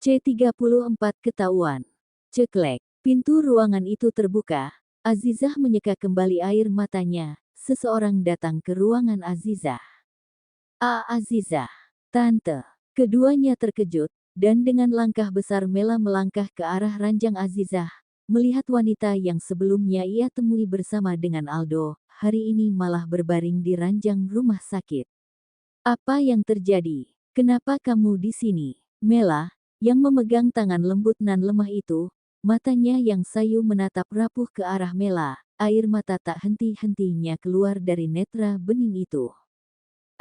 C34 ketahuan. Ceklek. Pintu ruangan itu terbuka. Azizah menyeka kembali air matanya. Seseorang datang ke ruangan Azizah. Azizah. Tante. Keduanya terkejut, dan dengan langkah besar Mela melangkah ke arah ranjang Azizah. Melihat wanita yang sebelumnya ia temui bersama dengan Aldo, hari ini malah berbaring di ranjang rumah sakit. Apa yang terjadi? Kenapa kamu di sini? Mela, yang memegang tangan lembut nan lemah itu, matanya yang sayu menatap rapuh ke arah Mela, air mata tak henti-hentinya keluar dari netra bening itu.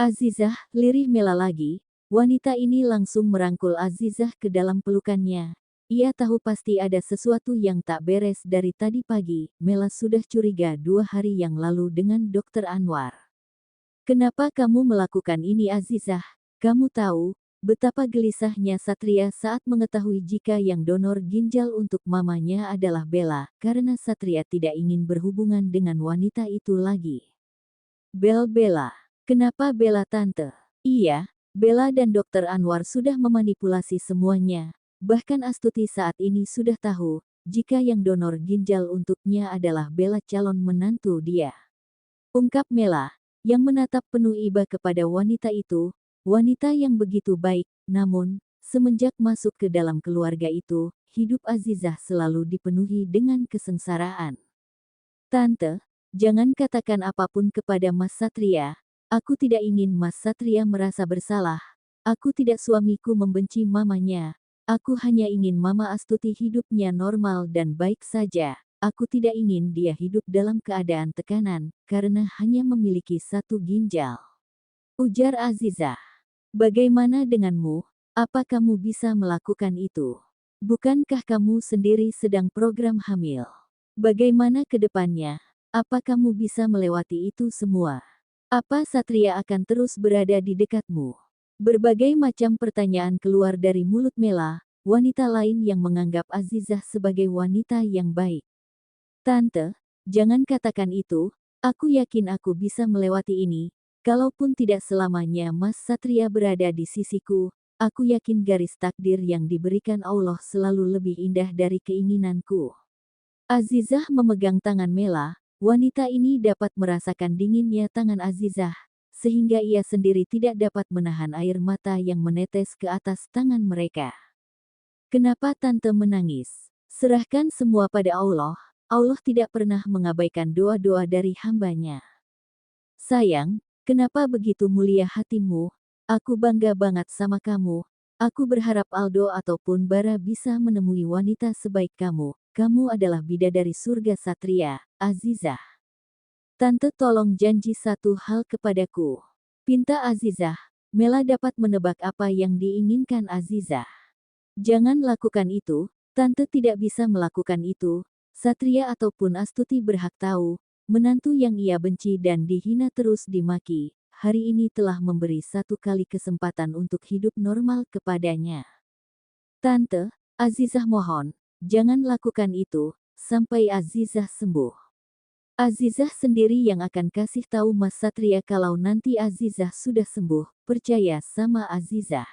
Azizah, lirih Mela lagi, wanita ini langsung merangkul Azizah ke dalam pelukannya. Ia tahu pasti ada sesuatu yang tak beres dari tadi pagi, Mela sudah curiga 2 hari yang lalu dengan Dokter Anwar. Kenapa kamu melakukan ini Azizah? Kamu tahu, betapa gelisahnya Satria saat mengetahui jika yang donor ginjal untuk mamanya adalah Bella, karena Satria tidak ingin berhubungan dengan wanita itu lagi. Bella. Kenapa Bella tante? Iya, Bella dan Dokter Anwar sudah memanipulasi semuanya. Bahkan Astuti saat ini sudah tahu, jika yang donor ginjal untuknya adalah Bella calon menantu dia. Ungkap Mela, yang menatap penuh iba kepada wanita itu, wanita yang begitu baik, namun, semenjak masuk ke dalam keluarga itu, hidup Azizah selalu dipenuhi dengan kesengsaraan. Tante, jangan katakan apapun kepada Mas Satria, aku tidak ingin Mas Satria merasa bersalah, aku tidak suamiku membenci mamanya, aku hanya ingin Mama Astuti hidupnya normal dan baik saja. Aku tidak ingin dia hidup dalam keadaan tekanan, karena hanya memiliki 1 ginjal. Ujar Azizah. Bagaimana denganmu? Apa kamu bisa melakukan itu? Bukankah kamu sendiri sedang program hamil? Bagaimana ke depannya? Apa kamu bisa melewati itu semua? Apa Satria akan terus berada di dekatmu? Berbagai macam pertanyaan keluar dari mulut Mela, wanita lain yang menganggap Azizah sebagai wanita yang baik. Tante, jangan katakan itu, aku yakin aku bisa melewati ini, kalaupun tidak selamanya Mas Satria berada di sisiku, aku yakin garis takdir yang diberikan Allah selalu lebih indah dari keinginanku. Azizah memegang tangan Mela, wanita ini dapat merasakan dinginnya tangan Azizah, sehingga ia sendiri tidak dapat menahan air mata yang menetes ke atas tangan mereka. Kenapa Tante menangis? Serahkan semua pada Allah. Allah tidak pernah mengabaikan doa-doa dari hambanya. Sayang, kenapa begitu mulia hatimu? Aku bangga banget sama kamu. Aku berharap Aldo ataupun Bara bisa menemui wanita sebaik kamu. Kamu adalah bidadari surga Satria, Azizah. Tante tolong janji satu hal kepadaku. Pinta Azizah, Mela dapat menebak apa yang diinginkan Azizah. Jangan lakukan itu, Tante tidak bisa melakukan itu. Satria ataupun Astuti berhak tahu, menantu yang ia benci dan dihina terus dimaki, hari ini telah memberi 1 kali kesempatan untuk hidup normal kepadanya. Tante, Azizah mohon, jangan lakukan itu, sampai Azizah sembuh. Azizah sendiri yang akan kasih tahu Mas Satria kalau nanti Azizah sudah sembuh, percaya sama Azizah.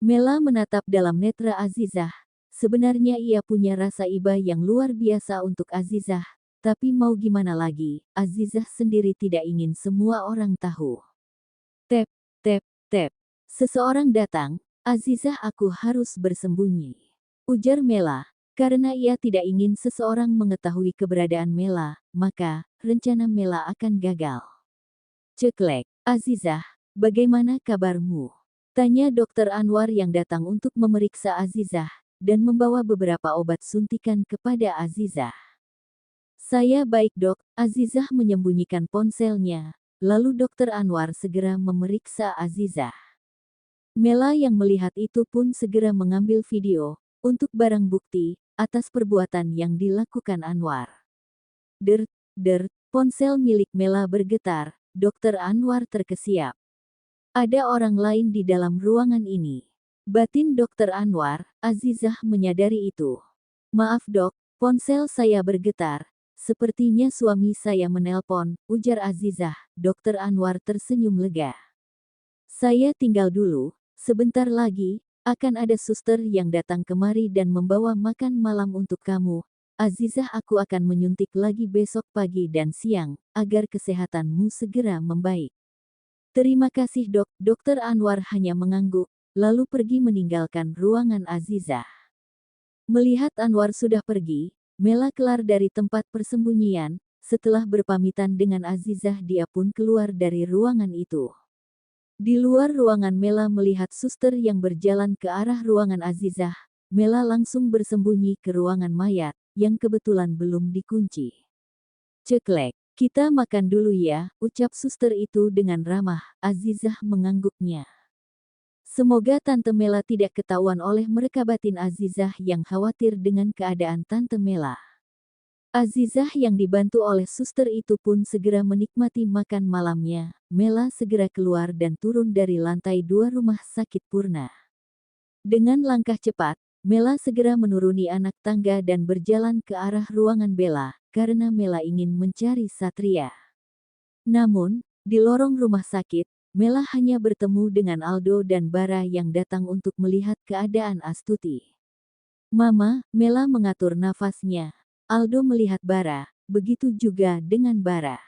Mela menatap dalam netra Azizah. Sebenarnya ia punya rasa iba yang luar biasa untuk Azizah, tapi mau gimana lagi, Azizah sendiri tidak ingin semua orang tahu. Tep, tep, tep. Seseorang datang, Azizah aku harus bersembunyi. Ujar Mela, karena ia tidak ingin seseorang mengetahui keberadaan Mela, maka, rencana Mela akan gagal. Ceklek, Azizah, bagaimana kabarmu? Tanya Dokter Anwar yang datang untuk memeriksa Azizah, dan membawa beberapa obat suntikan kepada Azizah. Saya baik dok, Azizah menyembunyikan ponselnya, lalu Dokter Anwar segera memeriksa Azizah. Mela yang melihat itu pun segera mengambil video, untuk barang bukti, atas perbuatan yang dilakukan Anwar. Ponsel milik Mela bergetar, Dokter Anwar terkesiap. Ada orang lain di dalam ruangan ini. Batin Dokter Anwar, Azizah menyadari itu. Maaf dok, ponsel saya bergetar. Sepertinya suami saya menelpon, ujar Azizah. Dokter Anwar tersenyum lega. Saya tinggal dulu, sebentar lagi, Akan ada suster yang datang kemari dan membawa makan malam untuk kamu. Azizah, aku akan menyuntik lagi besok pagi dan siang, agar kesehatanmu segera membaik. Terima kasih dok. Dokter Anwar hanya mengangguk, lalu pergi meninggalkan ruangan Azizah. Melihat Anwar sudah pergi, Mela keluar dari tempat persembunyian. Setelah berpamitan dengan Azizah, dia pun keluar dari ruangan itu. Di luar ruangan Mela melihat suster yang berjalan ke arah ruangan Azizah. Mela langsung bersembunyi ke ruangan mayat, yang kebetulan belum dikunci. Ceklek, kita makan dulu ya, ucap suster itu dengan ramah. Azizah mengangguknya. Semoga Tante Mela tidak ketahuan oleh mereka, batin Azizah yang khawatir dengan keadaan Tante Mela. Azizah yang dibantu oleh suster itu pun segera menikmati makan malamnya. Mela segera keluar dan turun dari lantai 2 rumah sakit Purna. Dengan langkah cepat, Mela segera menuruni anak tangga dan berjalan ke arah ruangan Bella, karena Mela ingin mencari Satria. Namun, di lorong rumah sakit, Mela hanya bertemu dengan Aldo dan Bara yang datang untuk melihat keadaan Astuti. Mama, Mela mengatur nafasnya. Aldo melihat Bara, begitu juga dengan Bara.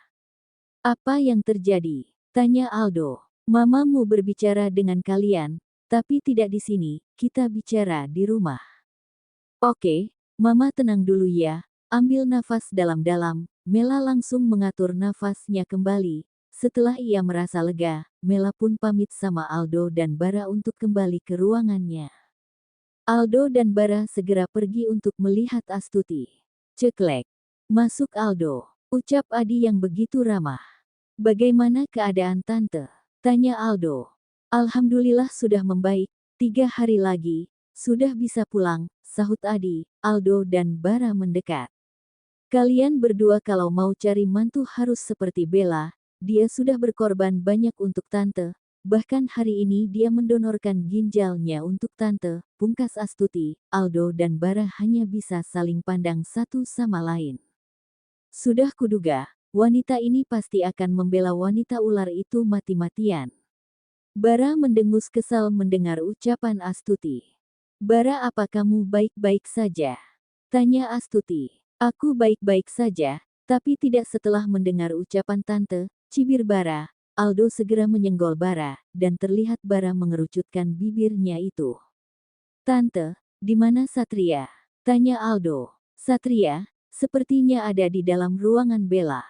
Apa yang terjadi? Tanya Aldo. Mamamu berbicara dengan kalian, tapi tidak di sini, kita bicara di rumah. Oke, Mama tenang dulu ya, ambil nafas dalam-dalam. Mela langsung mengatur nafasnya kembali. Setelah ia merasa lega, Mela pun pamit sama Aldo dan Bara untuk kembali ke ruangannya. Aldo dan Bara segera pergi untuk melihat Astuti. Ceklek. Masuk Aldo, ucap Adi yang begitu ramah. Bagaimana keadaan Tante? Tanya Aldo. Alhamdulillah sudah membaik, 3 hari lagi, sudah bisa pulang, sahut Adi. Aldo dan Bara mendekat. Kalian berdua kalau mau cari mantu harus seperti Bella. Dia sudah berkorban banyak untuk Tante, bahkan hari ini dia mendonorkan ginjalnya untuk Tante, pungkas Astuti. Aldo dan Bara hanya bisa saling pandang satu sama lain. Sudah kuduga, wanita ini pasti akan membela wanita ular itu mati-matian. Bara mendengus kesal mendengar ucapan Astuti. Bara, apa kamu baik-baik saja? Tanya Astuti. Aku baik-baik saja, tapi tidak setelah mendengar ucapan Tante, cibir Bara. Aldo segera menyenggol Bara, dan terlihat Bara mengerucutkan bibirnya itu. Tante, di mana Satria? Tanya Aldo. Satria, sepertinya ada di dalam ruangan Bella.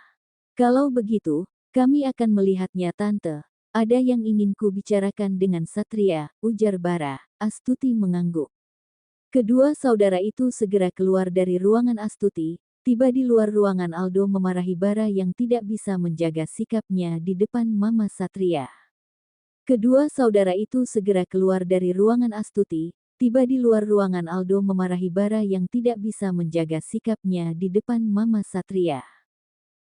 Kalau begitu, kami akan melihatnya Tante. Ada yang ingin ku bicarakan dengan Satria, ujar Bara. Astuti mengangguk. Kedua saudara itu segera keluar dari ruangan Astuti. Tiba di luar ruangan, Aldo memarahi Bara yang tidak bisa menjaga sikapnya di depan Mama Satria. Kedua saudara itu segera keluar dari ruangan Astuti. Tiba di luar ruangan, Aldo memarahi Bara yang tidak bisa menjaga sikapnya di depan Mama Satria.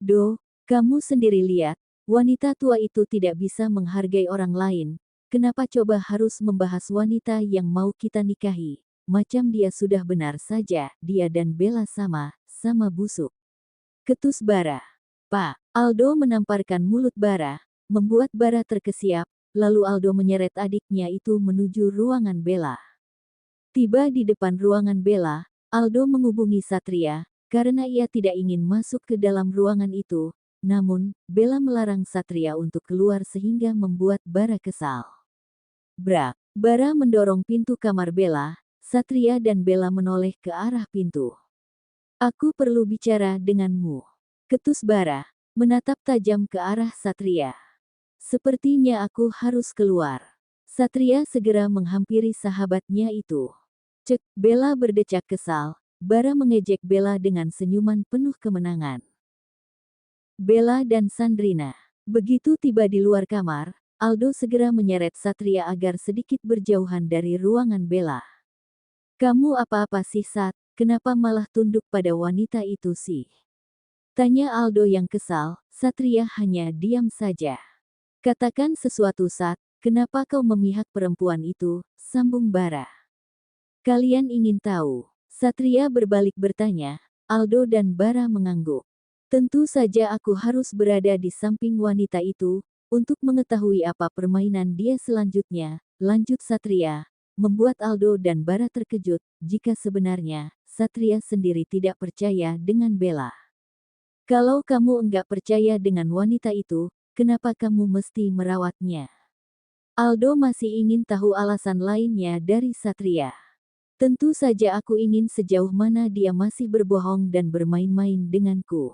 Do, kamu sendiri lihat, wanita tua itu tidak bisa menghargai orang lain. Kenapa coba harus membahas wanita yang mau kita nikahi? Macam dia sudah benar saja, dia dan Bella sama busuk. Ketus Bara. Pak, Aldo menamparkan mulut Bara, membuat Bara terkesiap, lalu Aldo menyeret adiknya itu menuju ruangan Bella. Tiba di depan ruangan Bella, Aldo menghubungi Satria, karena ia tidak ingin masuk ke dalam ruangan itu, namun, Bella melarang Satria untuk keluar sehingga membuat Bara kesal. Brak, Bara mendorong pintu kamar Bella. Satria dan Bella menoleh ke arah pintu. Aku perlu bicara denganmu. Ketus Bara, menatap tajam ke arah Satria. Sepertinya aku harus keluar. Satria segera menghampiri sahabatnya itu. Cek, Bella berdecak kesal. Bara mengejek Bella dengan senyuman penuh kemenangan. Bella dan Sandrina. Begitu tiba di luar kamar, Aldo segera menyeret Satria agar sedikit berjauhan dari ruangan Bella. Kamu apa-apa sih, Sat? Kenapa malah tunduk pada wanita itu sih? Tanya Aldo yang kesal. Satria hanya diam saja. Katakan sesuatu, Sat. Kenapa kau memihak perempuan itu? Sambung Bara. Kalian ingin tahu? Satria berbalik bertanya. Aldo dan Bara mengangguk. Tentu saja aku harus berada di samping wanita itu, untuk mengetahui apa permainan dia selanjutnya, lanjut Satria. membuat Aldo dan Bara terkejut jika sebenarnya Satria sendiri tidak percaya dengan Bella. Kalau kamu enggak percaya dengan wanita itu, kenapa kamu mesti merawatnya? Aldo masih ingin tahu alasan lainnya dari Satria. Tentu saja aku ingin sejauh mana dia masih berbohong dan bermain-main denganku.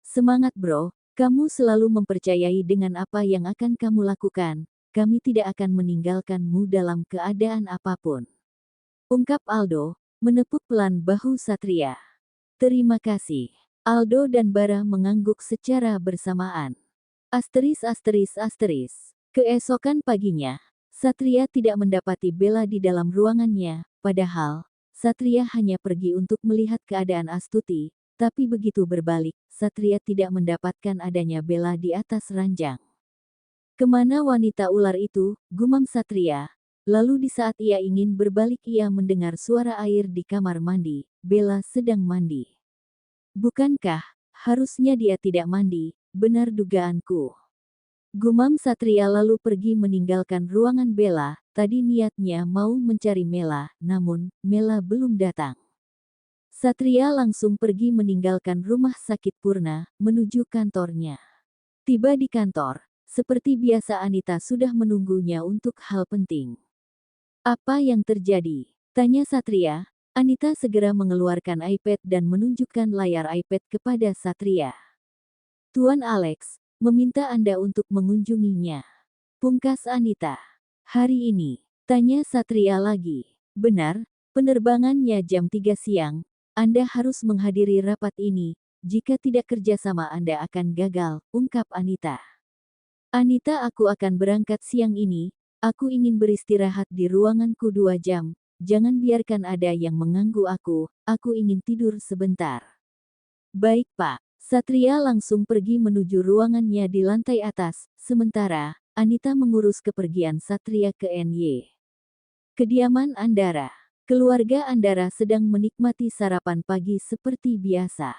Semangat bro, kamu selalu mempercayai dengan apa yang akan kamu lakukan. Kami tidak akan meninggalkanmu dalam keadaan apapun. Ungkap Aldo, menepuk pelan bahu Satria. Terima kasih. Aldo dan Bara mengangguk secara bersamaan. Asteris asteris asteris. Keesokan paginya, Satria tidak mendapati Bella di dalam ruangannya, padahal Satria hanya pergi untuk melihat keadaan Astuti, tapi begitu berbalik, Satria tidak mendapatkan adanya Bella di atas ranjang. Kemana wanita ular itu, gumam Satria. Lalu di saat ia ingin berbalik ia mendengar suara air di kamar mandi, Bella sedang mandi. Bukankah, harusnya dia tidak mandi, benar dugaanku. Gumam Satria lalu pergi meninggalkan ruangan Bella, tadi niatnya mau mencari Mela, namun, Mela belum datang. Satria langsung pergi meninggalkan rumah sakit Purna, menuju kantornya. Tiba di kantor, seperti biasa Anita sudah menunggunya untuk hal penting. Apa yang terjadi? Tanya Satria. Anita segera mengeluarkan iPad dan menunjukkan layar iPad kepada Satria. Tuan Alex, meminta Anda untuk mengunjunginya. Pungkas Anita. Hari ini, tanya Satria lagi. Benar, penerbangannya jam 3 siang. Anda harus menghadiri rapat ini. Jika tidak kerjasama Anda akan gagal, ungkap Anita. Anita, aku akan berangkat siang ini. Aku ingin beristirahat di ruanganku 2 jam. Jangan biarkan ada yang mengganggu aku ingin tidur sebentar. Baik Pak. Satria langsung pergi menuju ruangannya di lantai atas, sementara Anita mengurus kepergian Satria ke NY. Kediaman Andara. Keluarga Andara sedang menikmati sarapan pagi seperti biasa.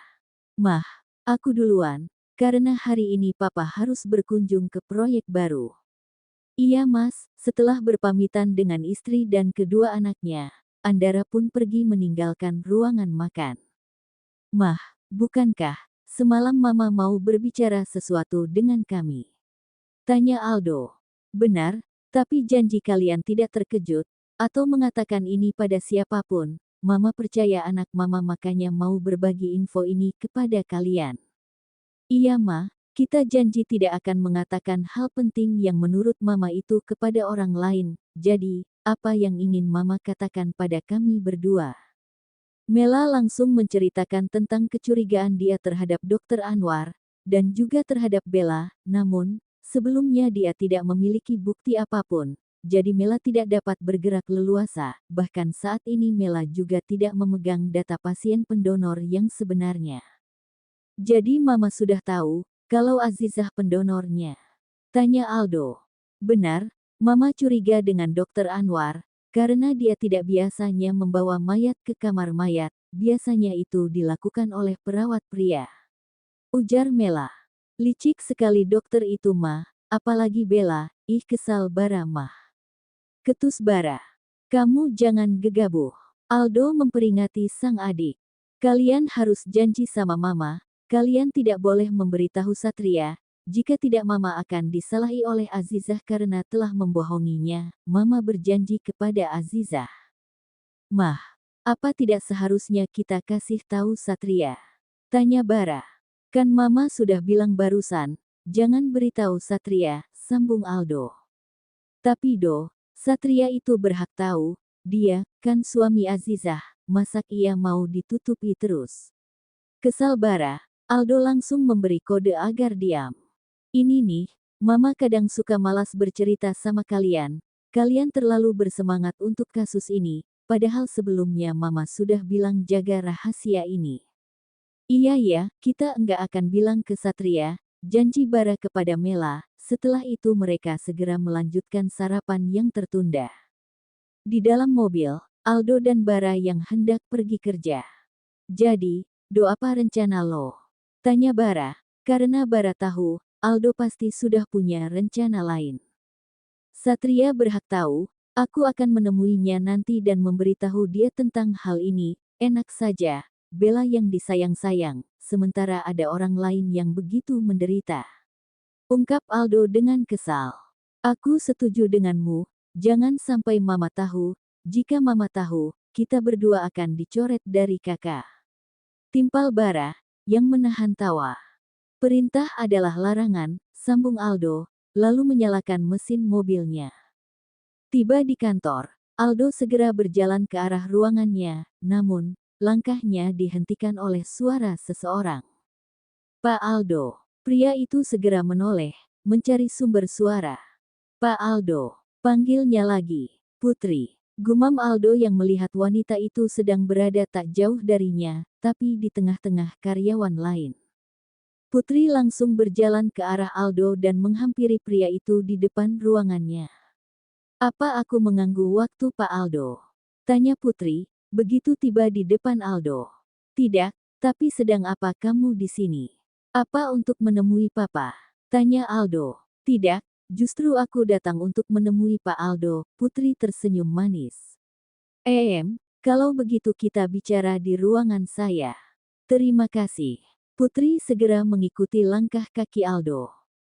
Mah, aku duluan. Karena hari ini Papa harus berkunjung ke proyek baru. Iya Mas, setelah berpamitan dengan istri dan kedua anaknya, Andara pun pergi meninggalkan ruangan makan. Mah, bukankah semalam Mama mau berbicara sesuatu dengan kami? Tanya Aldo. Benar, tapi janji kalian tidak terkejut, atau mengatakan ini pada siapapun. Mama percaya anak Mama makanya mau berbagi info ini kepada kalian. Iya Ma, kita janji tidak akan mengatakan hal penting yang menurut Mama itu kepada orang lain, jadi, apa yang ingin Mama katakan pada kami berdua? Mela langsung menceritakan tentang kecurigaan dia terhadap Dr. Anwar, dan juga terhadap Bella, namun, sebelumnya dia tidak memiliki bukti apapun, jadi Mela tidak dapat bergerak leluasa, bahkan saat ini Mela juga tidak memegang data pasien pendonor yang sebenarnya. Jadi Mama sudah tahu, kalau Azizah pendonornya. Tanya Aldo. Benar, Mama curiga dengan Dr. Anwar, karena dia tidak biasanya membawa mayat ke kamar mayat, biasanya itu dilakukan oleh perawat pria. Ujar Mela. Licik sekali dokter itu Ma, apalagi Bella, kesal Bara Mah. Ketus Bara. Kamu jangan gegabah. Aldo memperingati sang adik. Kalian harus janji sama Mama. Kalian tidak boleh memberitahu Satria, jika tidak Mama akan disalahi oleh Azizah karena telah membohonginya. Mama berjanji kepada Azizah. Mah, apa tidak seharusnya kita kasih tahu Satria? Tanya Bara. Kan Mama sudah bilang barusan, jangan beritahu Satria, sambung Aldo. Tapi Satria itu berhak tahu, dia kan suami Azizah, masa ia mau ditutupi terus? Kesal Bara. Aldo langsung memberi kode agar diam. Ini nih, Mama kadang suka malas bercerita sama kalian. Kalian terlalu bersemangat untuk kasus ini, padahal sebelumnya Mama sudah bilang jaga rahasia ini. Iya ya, kita enggak akan bilang ke Satria, janji Bara kepada Mela. Setelah itu mereka segera melanjutkan sarapan yang tertunda. Di dalam mobil, Aldo dan Bara yang hendak pergi kerja. Jadi, apa rencana lo? Tanya Bara, karena Bara tahu, Aldo pasti sudah punya rencana lain. Satria berhak tahu, Aku akan menemuinya nanti dan memberitahu dia tentang hal ini. Enak saja, Bella yang disayang-sayang, sementara ada orang lain yang begitu menderita. Ungkap Aldo dengan kesal. Aku setuju denganmu, jangan sampai Mama tahu. Jika Mama tahu, kita berdua akan dicoret dari kakak. Timpal Bara, yang menahan tawa. Perintah adalah larangan, sambung Aldo, lalu menyalakan mesin mobilnya. Tiba di kantor, Aldo segera berjalan ke arah ruangannya, namun, langkahnya dihentikan oleh suara seseorang. Pak Aldo. Pria itu segera menoleh, mencari sumber suara. Pak Aldo. Panggilnya lagi. Putri. Gumam Aldo yang melihat wanita itu sedang berada tak jauh darinya, tapi di tengah-tengah karyawan lain. Putri langsung berjalan ke arah Aldo dan menghampiri pria itu di depan ruangannya. Apa aku mengganggu waktu Pak Aldo? Tanya Putri, begitu tiba di depan Aldo. Tidak, tapi sedang apa kamu di sini? Apa untuk menemui Papa? Tanya Aldo. Tidak, justru aku datang untuk menemui Pak Aldo, Putri tersenyum manis. Kalau begitu kita bicara di ruangan saya. Terima kasih. Putri segera mengikuti langkah kaki Aldo.